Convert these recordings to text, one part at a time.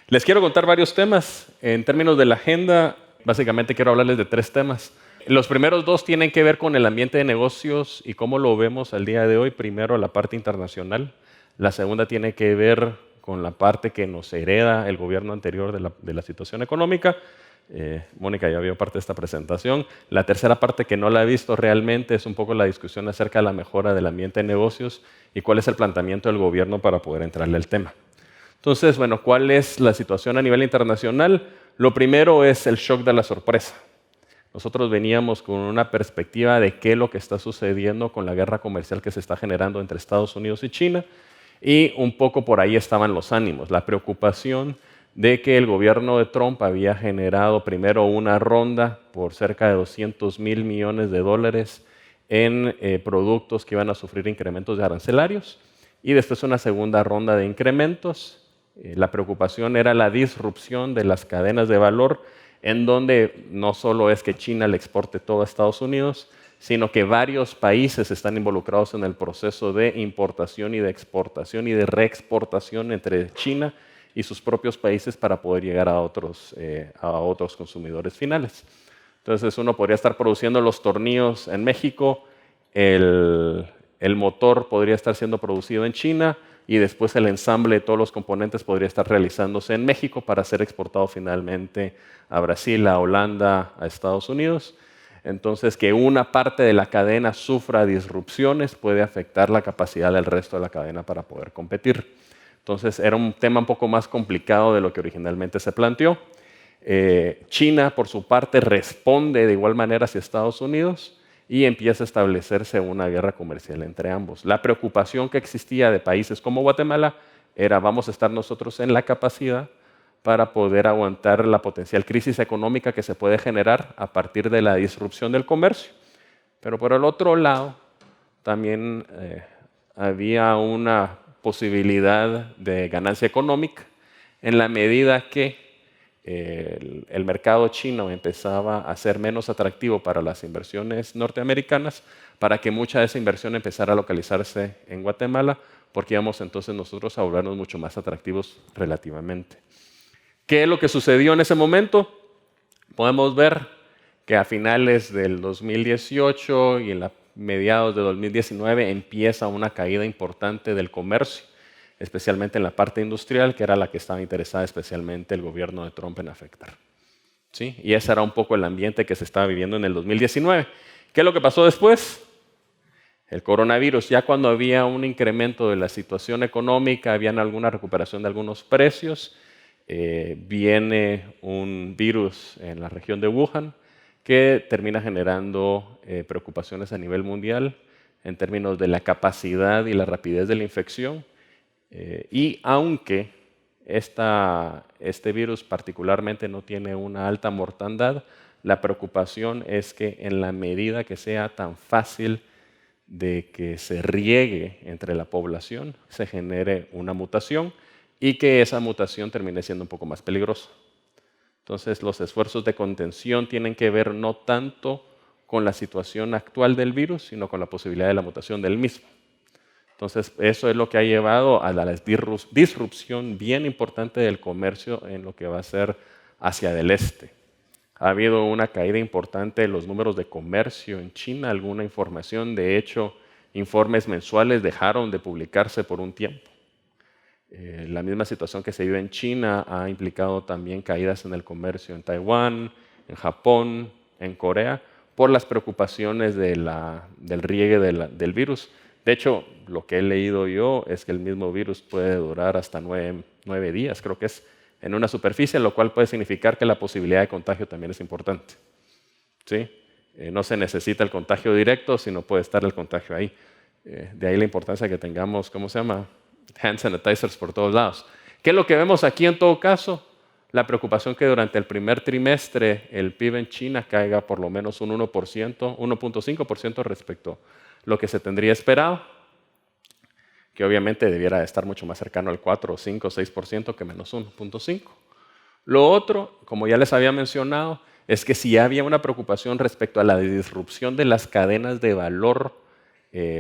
Les quiero contar varios temas. En términos de la agenda, básicamente quiero hablarles de 3 temas. Los primeros 2 tienen que ver con el ambiente de negocios y cómo lo vemos al día de hoy. Primero, la parte internacional. La segunda tiene que ver con la parte que nos hereda el gobierno anterior de la situación económica. Mónica ya vio parte de esta presentación. La tercera parte, que no la he visto realmente, es un poco la discusión acerca de la mejora del ambiente de negocios y cuál es el planteamiento del gobierno para poder entrarle al tema. Entonces, bueno, ¿cuál es la situación a nivel internacional? Lo primero es el shock de la sorpresa. Nosotros veníamos con una perspectiva de qué es lo que está sucediendo con la guerra comercial que se está generando entre Estados Unidos y China, y un poco por ahí estaban los ánimos, la preocupación de que el gobierno de Trump había generado primero una ronda por cerca de $200 millones en productos que iban a sufrir incrementos de arancelarios, y después una segunda ronda de incrementos. La preocupación era la disrupción de las cadenas de valor, en donde no solo es que China le exporte todo a Estados Unidos, sino que varios países están involucrados en el proceso de importación y de exportación y de reexportación entre China y sus propios países para poder llegar a otros consumidores finales. Entonces uno podría estar produciendo los tornillos en México, el motor podría estar siendo producido en China, y después el ensamble de todos los componentes podría estar realizándose en México para ser exportado finalmente a Brasil, a Holanda, a Estados Unidos. Entonces, que una parte de la cadena sufra disrupciones puede afectar la capacidad del resto de la cadena para poder competir. Entonces, era un tema un poco más complicado de lo que originalmente se planteó. China, por su parte, responde de igual manera hacia Estados Unidos y empieza a establecerse una guerra comercial entre ambos. La preocupación que existía de países como Guatemala era: vamos a estar nosotros en la capacidad para poder aguantar la potencial crisis económica que se puede generar a partir de la disrupción del comercio. Pero por el otro lado, también había una posibilidad de ganancia económica en la medida que el mercado chino empezaba a ser menos atractivo para las inversiones norteamericanas, para que mucha de esa inversión empezara a localizarse en Guatemala, porque íbamos entonces nosotros a volvernos mucho más atractivos relativamente. ¿Qué es lo que sucedió en ese momento? Podemos ver que a finales del 2018 y en mediados de 2019 empieza una caída importante del comercio, especialmente en la parte industrial, que era la que estaba interesada especialmente el gobierno de Trump en afectar. ¿Sí? Y ese era un poco el ambiente que se estaba viviendo en el 2019. ¿Qué es lo que pasó después? El coronavirus. Ya cuando había un incremento de la situación económica, había alguna recuperación de algunos precios, viene un virus en la región de Wuhan que termina generando preocupaciones a nivel mundial en términos de la capacidad y la rapidez de la infección. Y aunque este virus particularmente no tiene una alta mortandad, la preocupación es que en la medida que sea tan fácil de que se riegue entre la población, se genere una mutación y que esa mutación termine siendo un poco más peligrosa. Entonces, los esfuerzos de contención tienen que ver no tanto con la situación actual del virus, sino con la posibilidad de la mutación del mismo. Entonces, eso es lo que ha llevado a la disrupción bien importante del comercio en lo que va a ser hacia el este. Ha habido una caída importante en los números de comercio en China, alguna información, de hecho, informes mensuales dejaron de publicarse por un tiempo. La misma situación que se vive en China ha implicado también caídas en el comercio en Taiwán, en Japón, en Corea, por las preocupaciones del riegue del virus. De hecho, lo que he leído yo es que el mismo virus puede durar hasta 9 días, creo que es, en una superficie, lo cual puede significar que la posibilidad de contagio también es importante. ¿Sí? No se necesita el contagio directo, sino puede estar el contagio ahí. De ahí la importancia que tengamos, ¿cómo se llama? Hand sanitizers por todos lados. ¿Qué es lo que vemos aquí en todo caso? La preocupación que durante el primer trimestre el PIB en China caiga por lo menos un 1%, 1.5% respecto a lo que se tendría esperado, que obviamente debiera estar mucho más cercano al 4, 5, 6% que menos 1.5%. Lo otro, como ya les había mencionado, es que si había una preocupación respecto a la disrupción de las cadenas de valor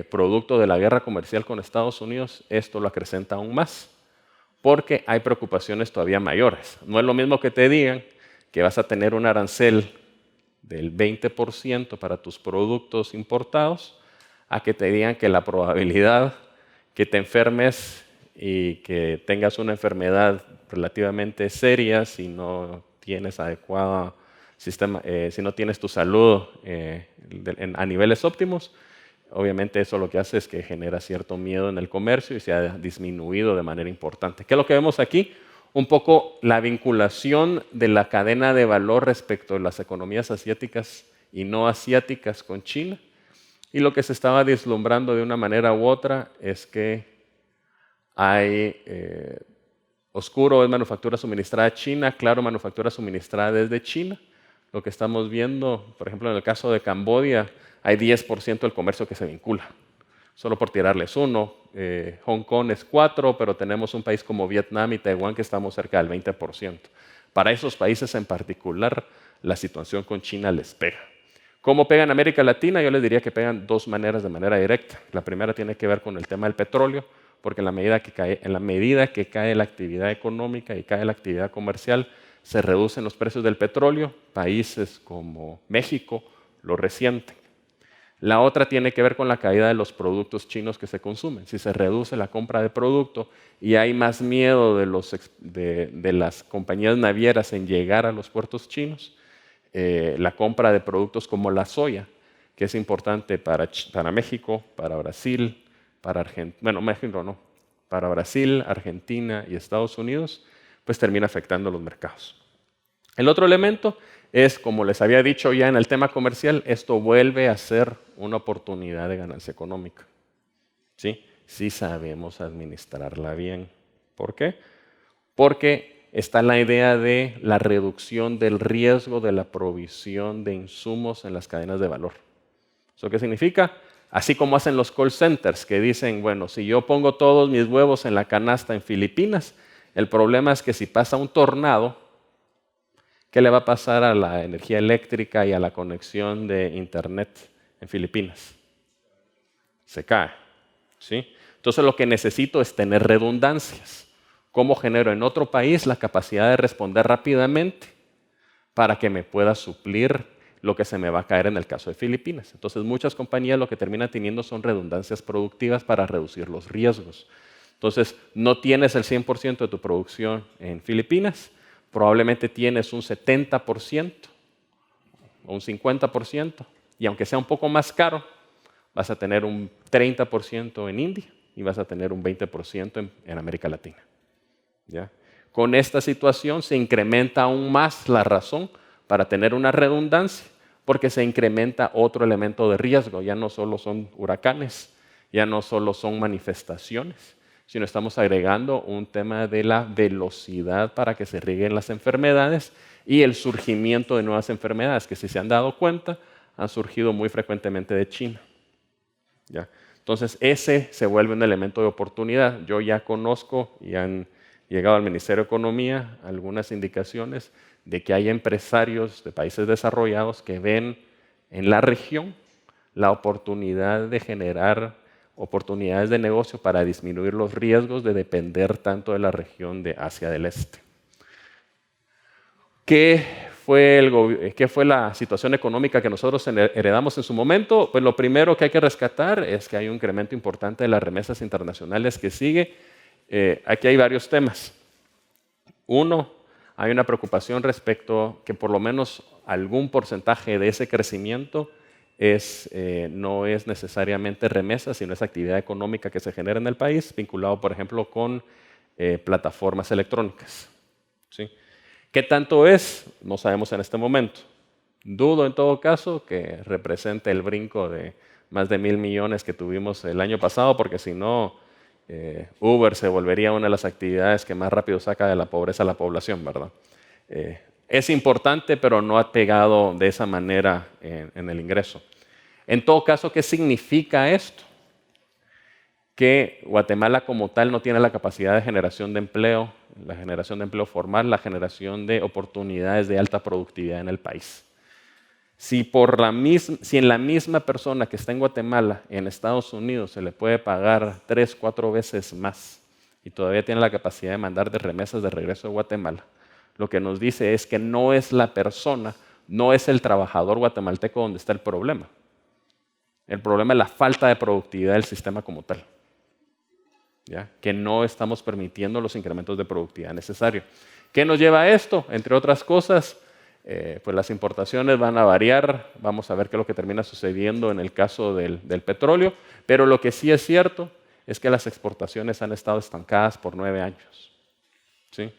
producto de la guerra comercial con Estados Unidos, esto lo acrecenta aún más, porque hay preocupaciones todavía mayores. No es lo mismo que te digan que vas a tener un arancel del 20% para tus productos importados, a que te digan que la probabilidad que te enfermes y que tengas una enfermedad relativamente seria si no tienes adecuado sistema, si no tienes tu salud a niveles óptimos. Obviamente eso lo que hace es que genera cierto miedo en el comercio y se ha disminuido de manera importante. ¿Qué es lo que vemos aquí? Un poco la vinculación de la cadena de valor respecto a las economías asiáticas y no asiáticas con China. Y lo que se estaba vislumbrando de una manera u otra es que hay oscuro es manufactura suministrada a China, claro, manufactura suministrada desde China. Lo que estamos viendo, por ejemplo, en el caso de Camboya, hay 10% del comercio que se vincula. Solo por tirarles uno. Hong Kong es 4%, pero tenemos un país como Vietnam y Taiwán que estamos cerca del 20%. Para esos países en particular, la situación con China les pega. ¿Cómo pega en América Latina? Yo les diría que pegan dos maneras de manera directa. La primera tiene que ver con el tema del petróleo, porque en la medida que cae la actividad económica y cae la actividad comercial, se reducen los precios del petróleo. Países como México lo resienten. La otra tiene que ver con la caída de los productos chinos que se consumen. Si se reduce la compra de producto y hay más miedo de las compañías navieras en llegar a los puertos chinos, la compra de productos como la soya, que es importante para México, para Brasil, para Argentina, bueno, México no, para Brasil, Argentina y Estados Unidos, pues termina afectando los mercados. El otro elemento es, como les había dicho ya en el tema comercial, esto vuelve a ser una oportunidad de ganancia económica. ¿Sí? Si sabemos administrarla bien. ¿Por qué? Porque está la idea de la reducción del riesgo de la provisión de insumos en las cadenas de valor. ¿Eso qué significa? Así como hacen los call centers que dicen, bueno, si yo pongo todos mis huevos en la canasta en Filipinas, el problema es que si pasa un tornado, ¿qué le va a pasar a la energía eléctrica y a la conexión de Internet en Filipinas? Se cae. ¿Sí? Entonces lo que necesito es tener redundancias. ¿Cómo genero en otro país la capacidad de responder rápidamente para que me pueda suplir lo que se me va a caer en el caso de Filipinas? Entonces muchas compañías lo que terminan teniendo son redundancias productivas para reducir los riesgos. Entonces no tienes el 100% de tu producción en Filipinas, probablemente tienes un 70% o un 50%, y aunque sea un poco más caro, vas a tener un 30% en India y vas a tener un 20% en América Latina. ¿Ya? Con esta situación se incrementa aún más la razón para tener una redundancia, porque se incrementa otro elemento de riesgo. Ya no solo son huracanes, ya no solo son manifestaciones, sino estamos agregando un tema de la velocidad para que se rieguen las enfermedades y el surgimiento de nuevas enfermedades, que si se han dado cuenta, han surgido muy frecuentemente de China. ¿Ya? Entonces, ese se vuelve un elemento de oportunidad. Yo ya conozco y han llegado al Ministerio de Economía algunas indicaciones de que hay empresarios de países desarrollados que ven en la región la oportunidad de generar oportunidades de negocio para disminuir los riesgos de depender tanto de la región de Asia del Este. ¿Qué fue la situación económica que nosotros heredamos en su momento? Pues lo primero que hay que rescatar es que hay un incremento importante de las remesas internacionales que sigue. Aquí hay varios temas. Uno, hay una preocupación respecto que por lo menos algún porcentaje de ese crecimiento no es necesariamente remesas, sino es actividad económica que se genera en el país, vinculado, por ejemplo, con plataformas electrónicas. ¿Sí? ¿Qué tanto es? No sabemos en este momento. Dudo en todo caso que represente el brinco de más de 1,000 millones que tuvimos el año pasado, porque si no, Uber se volvería una de las actividades que más rápido saca de la pobreza a la población, ¿verdad? Es importante, pero no ha pegado de esa manera en el ingreso. En todo caso, ¿qué significa esto? Que Guatemala como tal no tiene la capacidad de generación de empleo, la generación de empleo formal, la generación de oportunidades de alta productividad en el país. Si en la misma persona que está en Guatemala, en Estados Unidos, se le puede pagar 3, 4 veces más y todavía tiene la capacidad de mandar de remesas de regreso a Guatemala, lo que nos dice es que no es la persona, no es el trabajador guatemalteco donde está el problema. El problema es la falta de productividad del sistema como tal, ¿ya? Que no estamos permitiendo los incrementos de productividad necesarios. ¿Qué nos lleva a esto? Entre otras cosas, pues las importaciones van a variar, vamos a ver qué es lo que termina sucediendo en el caso del petróleo, pero lo que sí es cierto es que las exportaciones han estado estancadas por 9 años. ¿Sí?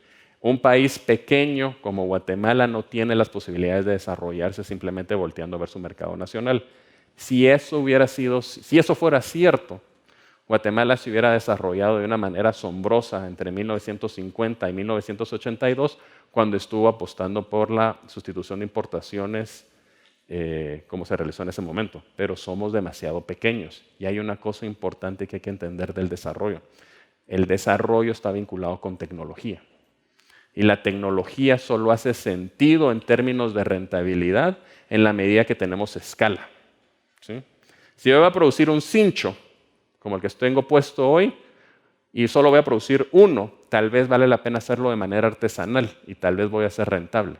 Un país pequeño como Guatemala no tiene las posibilidades de desarrollarse simplemente volteando a ver su mercado nacional. Si eso fuera cierto, Guatemala se hubiera desarrollado de una manera asombrosa entre 1950 y 1982, cuando estuvo apostando por la sustitución de importaciones como se realizó en ese momento. Pero somos demasiado pequeños y hay una cosa importante que hay que entender del desarrollo. El desarrollo está vinculado con tecnología. Y la tecnología solo hace sentido en términos de rentabilidad en la medida que tenemos escala. ¿Sí? Si yo voy a producir un cincho, como el que tengo puesto hoy, y solo voy a producir uno, tal vez vale la pena hacerlo de manera artesanal y tal vez voy a ser rentable.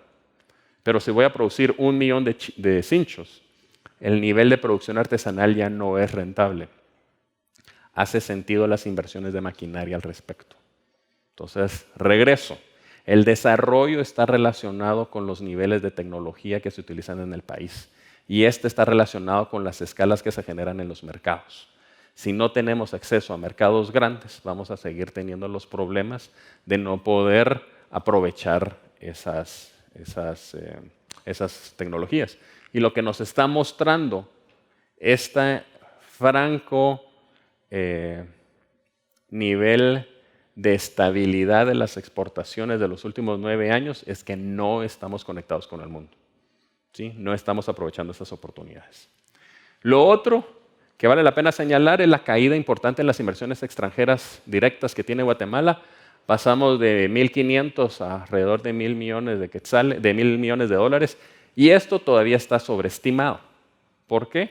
Pero si voy a producir 1 millón de cinchos, el nivel de producción artesanal ya no es rentable. Hace sentido las inversiones de maquinaria al respecto. Entonces, regreso. El desarrollo está relacionado con los niveles de tecnología que se utilizan en el país. Y este está relacionado con las escalas que se generan en los mercados. Si no tenemos acceso a mercados grandes, vamos a seguir teniendo los problemas de no poder aprovechar esas tecnologías. Y lo que nos está mostrando este franco nivel de estabilidad de las exportaciones de los últimos 9 años es que no estamos conectados con el mundo. ¿Sí? No estamos aprovechando esas oportunidades. Lo otro que vale la pena señalar es la caída importante en las inversiones extranjeras directas que tiene Guatemala. Pasamos de 1.500 a alrededor de 1.000 millones de quetzales, de 1.000 millones de dólares, y esto todavía está sobreestimado. ¿Por qué?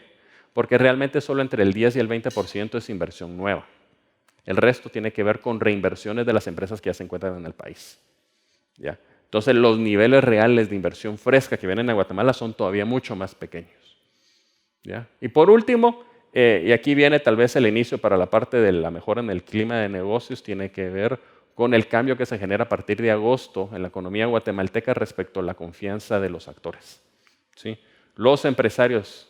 Porque realmente solo entre el 10 y el 20% es inversión nueva. El resto tiene que ver con reinversiones de las empresas que ya se encuentran en el país. ¿Ya? Entonces, los niveles reales de inversión fresca que vienen a Guatemala son todavía mucho más pequeños. ¿Ya? Y por último, y aquí viene tal vez el inicio para la parte de la mejora en el clima de negocios, tiene que ver con el cambio que se genera a partir de agosto en la economía guatemalteca respecto a la confianza de los actores. ¿Sí? Los empresarios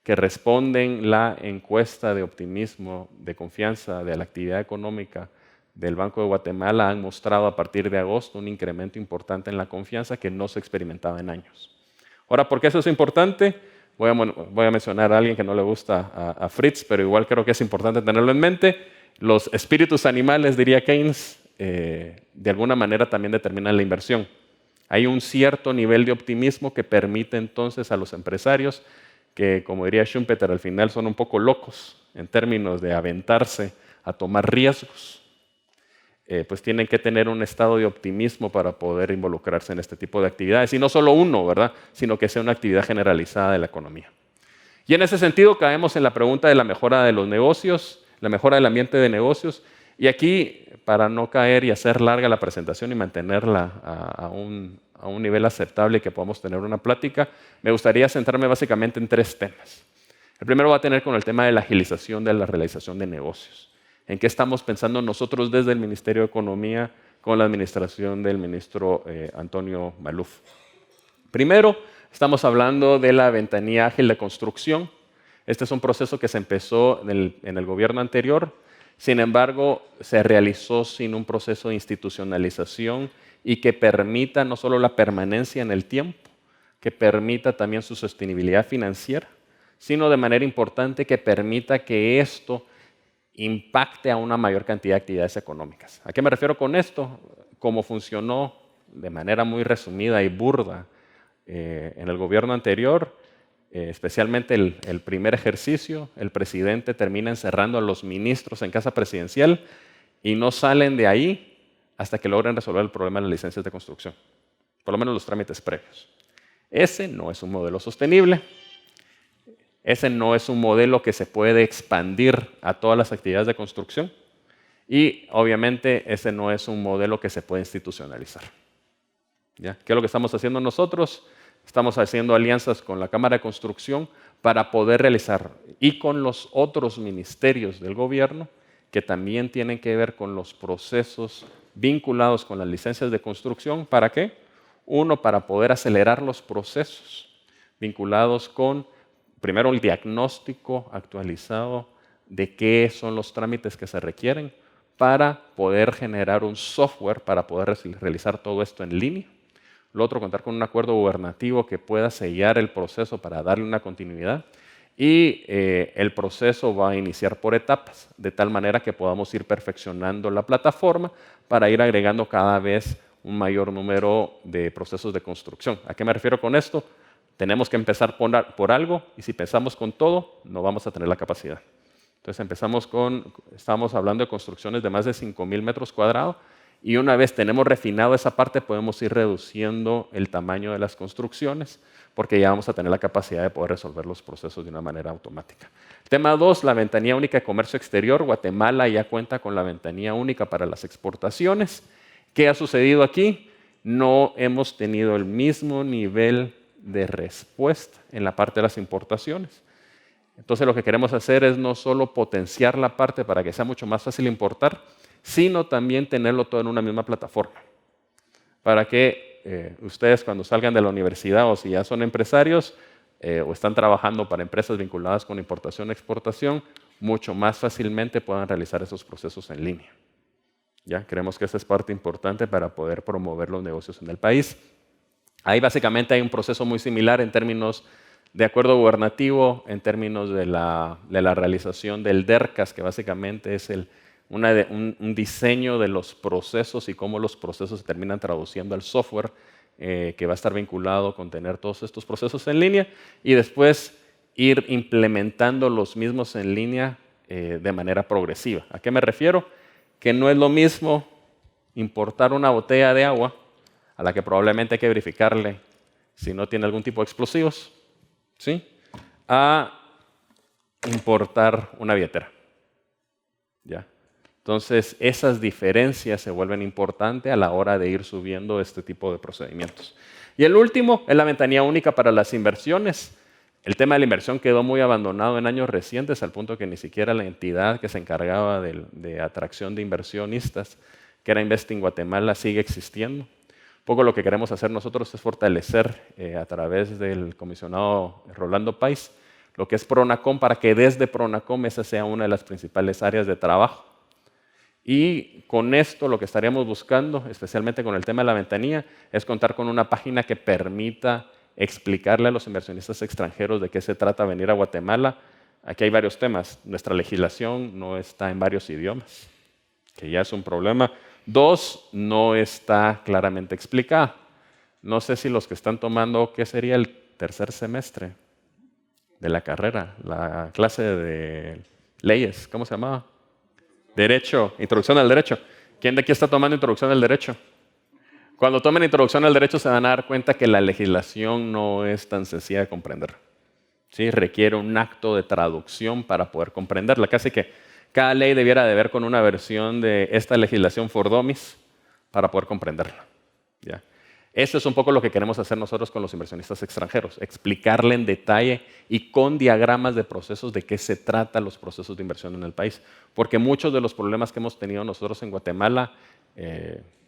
que responden la encuesta de optimismo, de confianza de la actividad económica del Banco de Guatemala han mostrado a partir de agosto un incremento importante en la confianza que no se experimentaba en años. Ahora, ¿por qué eso es importante? Voy a mencionar a alguien que no le gusta a Fritz, pero igual creo que es importante tenerlo en mente. Los espíritus animales, diría Keynes, de alguna manera también determinan la inversión. Hay un cierto nivel de optimismo que permite entonces a los empresarios que, como diría Schumpeter, al final son un poco locos en términos de aventarse a tomar riesgos, pues tienen que tener un estado de optimismo para poder involucrarse en este tipo de actividades. Y no solo uno, ¿verdad? Sino que sea una actividad generalizada de la economía. Y en ese sentido caemos en la pregunta de la mejora de los negocios, la mejora del ambiente de negocios. Y aquí, para no caer y hacer larga la presentación y mantenerla a un nivel aceptable y que podamos tener una plática, me gustaría centrarme básicamente en 3 temas. El primero va a tener con el tema de la agilización de la realización de negocios. ¿En qué estamos pensando nosotros desde el Ministerio de Economía con la administración del ministro Antonio Maluf? Primero, estamos hablando de la ventanilla ágil de construcción. Este es un proceso que se empezó en el gobierno anterior. Sin embargo, se realizó sin un proceso de institucionalización y que permita no solo la permanencia en el tiempo, que permita también su sostenibilidad financiera, sino de manera importante que permita que esto impacte a una mayor cantidad de actividades económicas. ¿A qué me refiero con esto? Como funcionó de manera muy resumida y burda en el gobierno anterior, especialmente el primer ejercicio, el presidente termina encerrando a los ministros en casa presidencial y no salen de ahí hasta que logren resolver el problema de las licencias de construcción, por lo menos los trámites previos. Ese no es un modelo sostenible. Ese no es un modelo que se puede expandir a todas las actividades de construcción. Y obviamente ese no es un modelo que se puede institucionalizar. ¿Ya? ¿Qué es lo que estamos haciendo nosotros? Estamos haciendo alianzas con la Cámara de Construcción para poder realizar y con los otros ministerios del gobierno que también tienen que ver con los procesos vinculados con las licencias de construcción. ¿Para qué? Uno, para poder acelerar los procesos vinculados con, primero, el diagnóstico actualizado de qué son los trámites que se requieren para poder generar un software para poder realizar todo esto en línea. Lo otro, contar con un acuerdo gubernativo que pueda sellar el proceso para darle una continuidad. Y el proceso va a iniciar por etapas, de tal manera que podamos ir perfeccionando la plataforma para ir agregando cada vez un mayor número de procesos de construcción. ¿A qué me refiero con esto? Tenemos que empezar por algo, y si empezamos con todo, no vamos a tener la capacidad. Entonces estamos hablando de construcciones de más de 5,000 metros cuadrados, y una vez tenemos refinado esa parte, podemos ir reduciendo el tamaño de las construcciones, porque ya vamos a tener la capacidad de poder resolver los procesos de una manera automática. Tema 2, la ventanilla única de comercio exterior. Guatemala ya cuenta con la ventanilla única para las exportaciones. ¿Qué ha sucedido aquí? No hemos tenido el mismo nivel de respuesta en la parte de las importaciones. Entonces lo que queremos hacer es no solo potenciar la parte para que sea mucho más fácil importar, sino también tenerlo todo en una misma plataforma, para que ustedes cuando salgan de la universidad o si ya son empresarios o están trabajando para empresas vinculadas con importación e exportación, mucho más fácilmente puedan realizar esos procesos en línea. ¿Ya? Creemos que esa es parte importante para poder promover los negocios en el país. Ahí básicamente hay un proceso muy similar en términos de acuerdo gubernativo, en términos de la realización del DERCAS, que básicamente es un diseño de los procesos y cómo los procesos se terminan traduciendo al software que va a estar vinculado con tener todos estos procesos en línea, y después ir implementando los mismos en línea de manera progresiva. ¿A qué me refiero? Que no es lo mismo importar una botella de agua a la que probablemente hay que verificarle si no tiene algún tipo de explosivos, ¿sí?, a importar una billetera. ¿Ya? Entonces, esas diferencias se vuelven importantes a la hora de ir subiendo este tipo de procedimientos. Y el último es la ventanilla única para las inversiones. El tema de la inversión quedó muy abandonado en años recientes, al punto que ni siquiera la entidad que se encargaba de atracción de inversionistas, que era Investing Guatemala, sigue existiendo. Un poco lo que queremos hacer nosotros es fortalecer a través del comisionado Rolando Pais lo que es Pronacom, para que desde Pronacom esa sea una de las principales áreas de trabajo. Y con esto lo que estaríamos buscando, especialmente con el tema de la ventanilla, es contar con una página que permita explicarle a los inversionistas extranjeros de qué se trata venir a Guatemala. Aquí hay varios temas. Nuestra legislación no está en varios idiomas, que ya es un problema. 2, no está claramente explicada. No sé si los que están tomando, ¿qué sería el tercer semestre de la carrera? La clase de leyes, ¿cómo se llamaba? Derecho, introducción al derecho. ¿Quién de aquí está tomando introducción al derecho? Cuando tomen introducción al derecho se van a dar cuenta que la legislación no es tan sencilla de comprender. ¿Sí? Requiere un acto de traducción para poder comprenderla. Casi que cada ley debiera de ver con una versión de esta legislación for dummies para poder comprenderla. ¿Ya? Eso es un poco lo que queremos hacer nosotros con los inversionistas extranjeros, explicarle en detalle y con diagramas de procesos de qué se trata los procesos de inversión en el país. Porque muchos de los problemas que hemos tenido nosotros en Guatemala,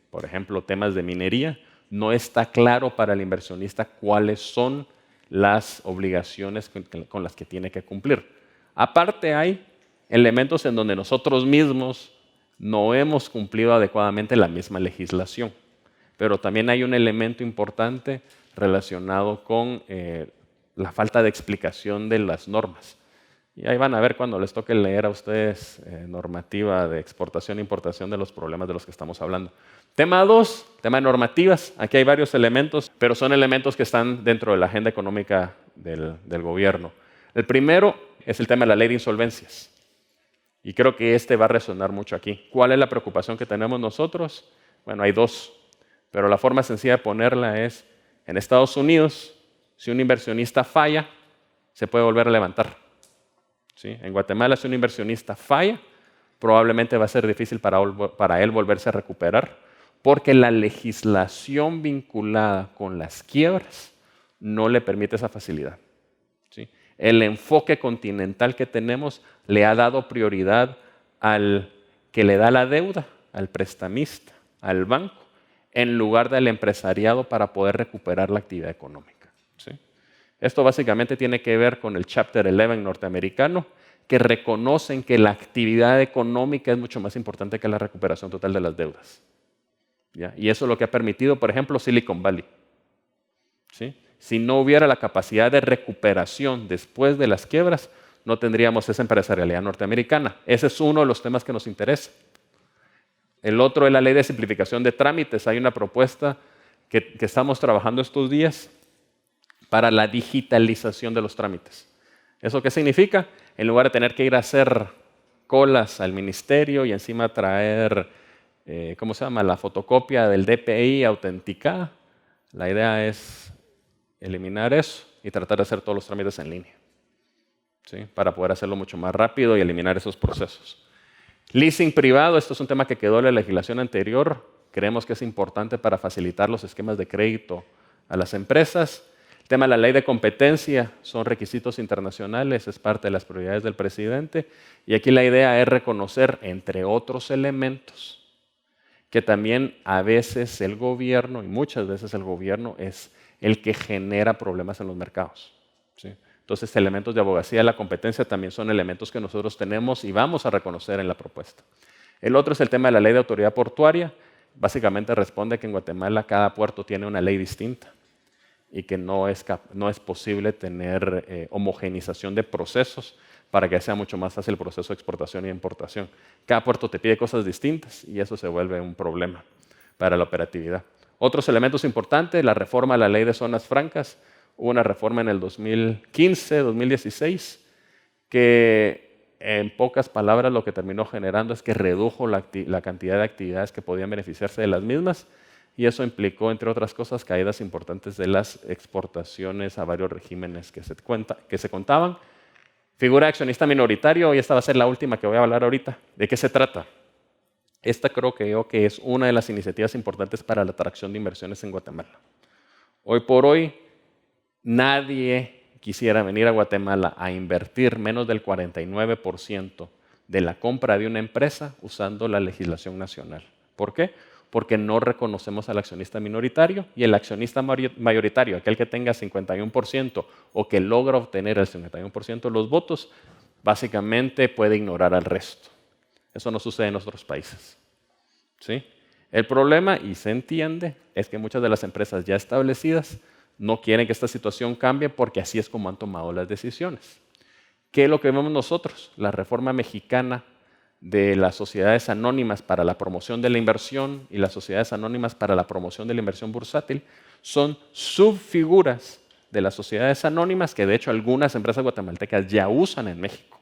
por ejemplo, temas de minería, no está claro para el inversionista cuáles son las obligaciones con las que tiene que cumplir. Aparte, hay elementos en donde nosotros mismos no hemos cumplido adecuadamente la misma legislación. Pero también hay un elemento importante relacionado con la falta de explicación de las normas. Y ahí van a ver cuando les toque leer a ustedes normativa de exportación e importación de los problemas de los que estamos hablando. Tema 2, tema de normativas. Aquí hay varios elementos, pero son elementos que están dentro de la agenda económica del gobierno. El primero es el tema de la ley de insolvencias. Y creo que este va a resonar mucho aquí. ¿Cuál es la preocupación que tenemos nosotros? Bueno, hay dos. Pero la forma sencilla de ponerla es, en Estados Unidos, si un inversionista falla, se puede volver a levantar. ¿Sí? En Guatemala, si un inversionista falla, probablemente va a ser difícil para él volverse a recuperar, porque la legislación vinculada con las quiebras no le permite esa facilidad. ¿Sí? El enfoque continental que tenemos le ha dado prioridad al que le da la deuda, al prestamista, al banco, en lugar del empresariado para poder recuperar la actividad económica. ¿Sí? Esto básicamente tiene que ver con el Chapter 11 norteamericano, que reconocen que la actividad económica es mucho más importante que la recuperación total de las deudas. ¿Ya? Y eso es lo que ha permitido, por ejemplo, Silicon Valley. ¿Sí? Si no hubiera la capacidad de recuperación después de las quiebras, no tendríamos esa empresarialidad norteamericana. Ese es uno de los temas que nos interesa. El otro es la ley de simplificación de trámites. Hay una propuesta que estamos trabajando estos días para la digitalización de los trámites. ¿Eso qué significa? En lugar de tener que ir a hacer colas al ministerio y encima traer, la fotocopia del DPI autenticada, la idea es eliminar eso y tratar de hacer todos los trámites en línea, ¿sí? Para poder hacerlo mucho más rápido y eliminar esos procesos. Leasing privado, esto es un tema que quedó en la legislación anterior. Creemos que es importante para facilitar los esquemas de crédito a las empresas. El tema de la ley de competencia son requisitos internacionales, es parte de las prioridades del presidente. Y aquí la idea es reconocer, entre otros elementos, que también a veces el gobierno, y muchas veces el gobierno, es el que genera problemas en los mercados. ¿Sí? Entonces, elementos de abogacía de la competencia también son elementos que nosotros tenemos y vamos a reconocer en la propuesta. El otro es el tema de la ley de autoridad portuaria. Básicamente responde que en Guatemala cada puerto tiene una ley distinta y que no es posible tener homogenización de procesos para que sea mucho más fácil el proceso de exportación y importación. Cada puerto te pide cosas distintas y eso se vuelve un problema para la operatividad. Otros elementos importantes, la reforma a la ley de zonas francas. Hubo una reforma en el 2015, 2016, que en pocas palabras lo que terminó generando es que redujo la cantidad de actividades que podían beneficiarse de las mismas y eso implicó, entre otras cosas, caídas importantes de las exportaciones a varios regímenes que se contaban. Figura de accionista minoritario, y esta va a ser la última que voy a hablar ahorita. ¿De qué se trata? Esta creo que es una de las iniciativas importantes para la atracción de inversiones en Guatemala. Hoy por hoy, nadie quisiera venir a Guatemala a invertir menos del 49% de la compra de una empresa usando la legislación nacional. ¿Por qué? Porque no reconocemos al accionista minoritario y el accionista mayoritario, aquel que tenga 51% o que logra obtener el 51% de los votos, básicamente puede ignorar al resto. Eso no sucede en otros países. ¿Sí? El problema, y se entiende, es que muchas de las empresas ya establecidas no quieren que esta situación cambie porque así es como han tomado las decisiones. ¿Qué es lo que vemos nosotros? La reforma mexicana de las sociedades anónimas para la promoción de la inversión y las sociedades anónimas para la promoción de la inversión bursátil son subfiguras de las sociedades anónimas que de hecho algunas empresas guatemaltecas ya usan en México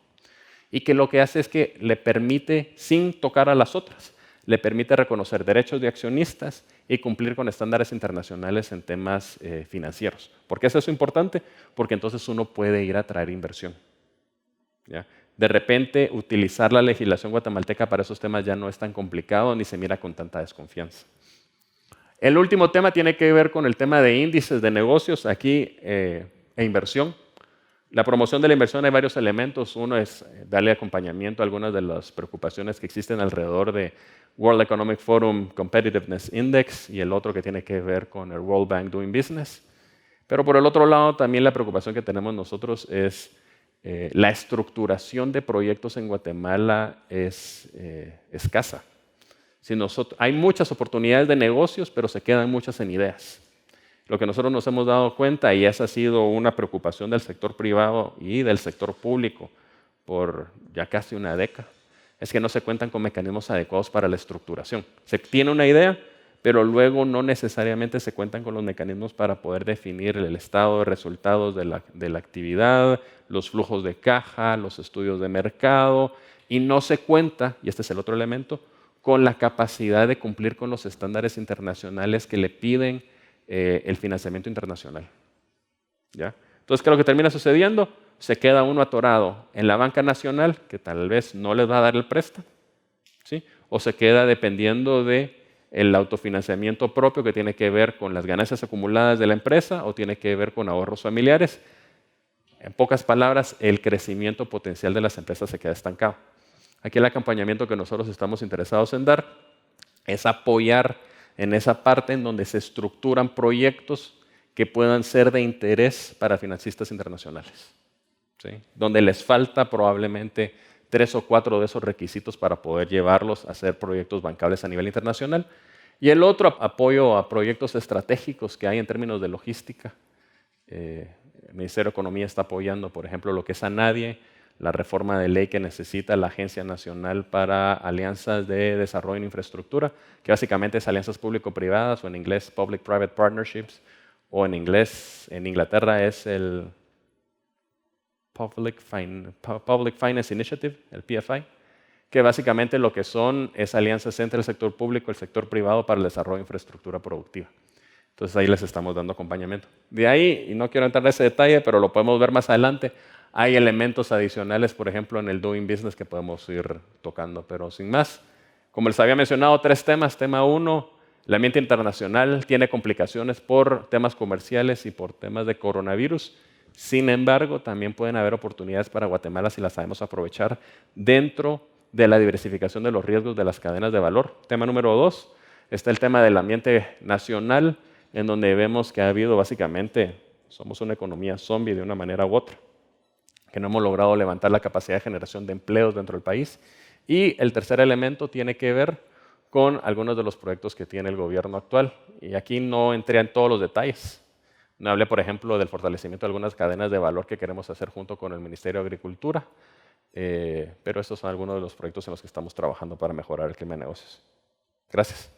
y que lo que hace es que le permite, sin tocar a las otras, le permite reconocer derechos de accionistas y cumplir con estándares internacionales en temas financieros. ¿Por qué es eso importante? Porque entonces uno puede ir a traer inversión. ¿Ya? De repente, utilizar la legislación guatemalteca para esos temas ya no es tan complicado ni se mira con tanta desconfianza. El último tema tiene que ver con el tema de índices de negocios aquí e inversión. La promoción de la inversión hay varios elementos. Uno es darle acompañamiento a algunas de las preocupaciones que existen alrededor de World Economic Forum Competitiveness Index y el otro que tiene que ver con el World Bank Doing Business. Pero por el otro lado, también la preocupación que tenemos nosotros es la estructuración de proyectos en Guatemala es escasa. Hay muchas oportunidades de negocios, pero se quedan muchas en ideas. Lo que nosotros nos hemos dado cuenta, y esa ha sido una preocupación del sector privado y del sector público por ya casi una década, es que no se cuentan con mecanismos adecuados para la estructuración. Se tiene una idea, pero luego no necesariamente se cuentan con los mecanismos para poder definir el estado de resultados de la actividad, los flujos de caja, los estudios de mercado, y no se cuenta, y este es el otro elemento, con la capacidad de cumplir con los estándares internacionales que le piden el financiamiento internacional. ¿Ya? Entonces, ¿qué es lo que termina sucediendo? Se queda uno atorado en la banca nacional, que tal vez no les va a dar el préstamo, ¿sí? O se queda dependiendo de el autofinanciamiento propio que tiene que ver con las ganancias acumuladas de la empresa o tiene que ver con ahorros familiares. En pocas palabras, el crecimiento potencial de las empresas se queda estancado. Aquí el acompañamiento que nosotros estamos interesados en dar es apoyar en esa parte en donde se estructuran proyectos que puedan ser de interés para financistas internacionales, ¿sí? Donde les falta probablemente 3 o 4 de esos requisitos para poder llevarlos a hacer proyectos bancables a nivel internacional. Y el otro, apoyo a proyectos estratégicos que hay en términos de logística. El Ministerio de Economía está apoyando, por ejemplo, lo que es ANADIE, la reforma de ley que necesita la Agencia Nacional para Alianzas de Desarrollo en Infraestructura, que básicamente es alianzas público-privadas o en inglés Public-Private Partnerships, o en inglés, en Inglaterra es el Public Finance Initiative, el PFI, que básicamente lo que son es alianzas entre el sector público y el sector privado para el desarrollo de infraestructura productiva. Entonces ahí les estamos dando acompañamiento. De ahí, y no quiero entrar en ese detalle, pero lo podemos ver más adelante, hay elementos adicionales, por ejemplo, en el Doing Business que podemos ir tocando, pero sin más. Como les había mencionado, 3 temas. Tema 1, el ambiente internacional tiene complicaciones por temas comerciales y por temas de coronavirus. Sin embargo, también pueden haber oportunidades para Guatemala si las sabemos aprovechar dentro de la diversificación de los riesgos de las cadenas de valor. Tema número 2, está el tema del ambiente nacional, en donde vemos que ha habido básicamente, somos una economía zombie de una manera u otra, que no hemos logrado levantar la capacidad de generación de empleos dentro del país. Y el tercer elemento tiene que ver con algunos de los proyectos que tiene el gobierno actual. Y aquí no entré en todos los detalles. No hablé, por ejemplo, del fortalecimiento de algunas cadenas de valor que queremos hacer junto con el Ministerio de Agricultura, pero estos son algunos de los proyectos en los que estamos trabajando para mejorar el clima de negocios. Gracias.